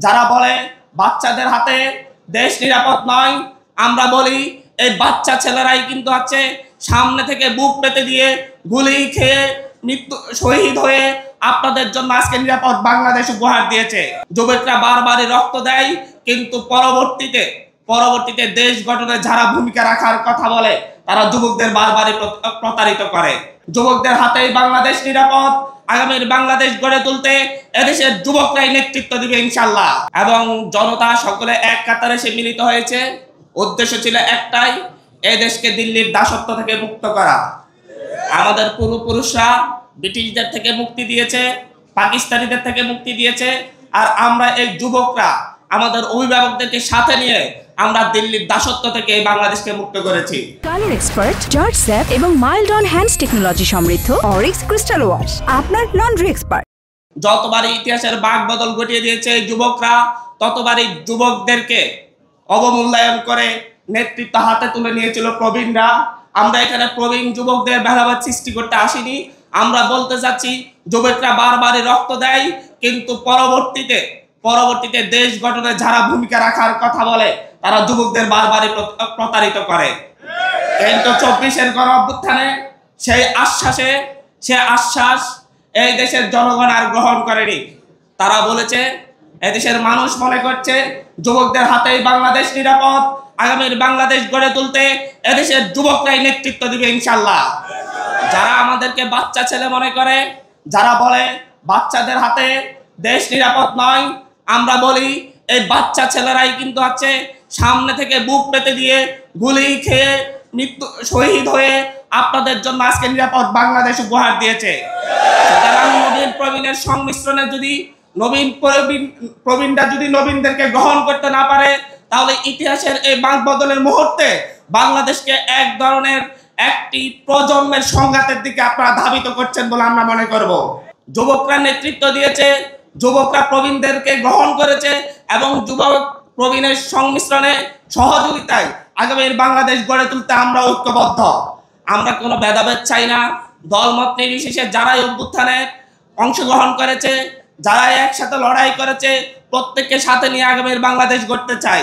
যারা বলে বাচ্চাদের হাতে দেশ নিরাপদ নয়, আমরা বলি এই বাচ্চা ছেলেরাই কিন্তু আছে সামনে থেকে বুক পেতে দিয়ে গুলি খেয়ে মৃত্যু শহীদ হয়ে আপনাদের জন্য আজকে নিরাপদ বাংলাদেশ উপহার দিয়েছে। যুবকরা বারবারই রক্ত দেয়, কিন্তু পরবর্তীতে দেশ গঠনে যারা ভূমিকা রাখার কথা বলে তারা যুবকদের বারবারই প্রতারিত করে। যুবকদের হাতেই বাংলাদেশ নিরাপদ। আগামীর বাংলাদেশ গড়ে তুলতে এদেশের যুবকরাই নেতৃত্ব দিবে ইনশাআল্লাহ। এবং জনতা সকলে এক কাতারে এসে মিলিত হয়েছে। উদ্দেশ্য ছিল একটাই, এই দেশকে দিল্লির দাসত্ব থেকে মুক্ত করা। আমাদের পূর্বপুরুষরা ব্রিটিশদের থেকে মুক্তি দিয়েছে, পাকিস্তানিদের থেকে মুক্তি দিয়েছে, আর আমরা এই যুবকরা আমাদের অভিভাবকদেরকে সাথে নিয়ে আমরা দিল্লির দাসত্ব থেকে বাংলাদেশকে মুক্ত করেছি। কালার এক্সপার্ট জর্জ স্যাপ এবং মাইল্ড অন হ্যান্ডস টেকনোলজি সমৃদ্ধ অরিক্স ক্রিস্টাল ওয়াশ আপনার লন্ড্রি এক্সপার্ট। যতবারই ইতিহাসের বাঁক বদল ঘটিয়ে দিয়েছে যুবকরা, ততবারই যুবকদেরকে অবমূল্যায়ন করে নেতৃত্ব হাতে তুলে নিয়েছিল প্রবীণরা। আমরা এখানে প্রবীণ যুবকদের ভেদাভেদ সৃষ্টি করতে আসিনি। আমরা বলতে চাচ্ছি যুবকরা বারবারই রক্ত দেয়, কিন্তু পরবর্তীতে দেশ গঠনে যারা ভূমিকা রাখার কথা বলে তারা যুবকদের বারবারই প্রতারিত করে। কিন্তু 24-এর গণ অভ্যুত্থানে সেই আশ্বাস এই দেশের জনগণ আর গ্রহণ করেনি। তারা বলেছে, এদেশের মানুষ মনে করছে যুবকদের হাতেই বাংলাদেশ নিরাপদ। আগামীর বাংলাদেশ গড়ে তুলতে এদেশের যুবকরাই নেতৃত্ব দিবে ইনশাআল্লাহ। যারা আমাদেরকে বাচ্চা ছেলে মনে করে, যারা বলে বাচ্চাদের হাতে দেশ নিরাপদ নয়, আমরা বলি এই বাচ্চা ছেলেরাই কিন্তু আছে সামনে থেকে বুক পেতে দিয়ে গুলি খেয়ে মৃত্যু শহীদ হয়ে আপনাদের জন্য আজকে নিরাপদ বাংলাদেশ উপহার দিয়েছে। সুতরাং নবীন প্রবীণের সংমিশ্রণে যদি প্রবীণরা যদি নবীনদেরকে গ্রহণ করতে না পারে, তাহলে ইতিহাসের এই বাঁক বদলের মুহূর্তে বাংলাদেশকে এক ধরনের একটি প্রজন্মের সংঘাতের দিকে আপনারা ধাবিত করছেন বলে আমরা মনে করব। যুবকরা নেতৃত্ব দিয়েছে, যুবকরা প্রবীণদেরকে গ্রহণ করেছে এবং যুবক প্রবীণের সংমিশ্রণে সহযোগিতায় আগামীর বাংলাদেশ গড়ে তুলতে আমরা ঐক্যবদ্ধ। আমরা কোনো ভেদাভেদ চাই না। দলমত নির্বিশেষে যারাই অভ্যুত্থানে অংশগ্রহণ করেছে, যারাই একসাথে লড়াই করেছে, প্রত্যেককে সাথে নিয়ে আগামীর বাংলাদেশ গড়তে চাই।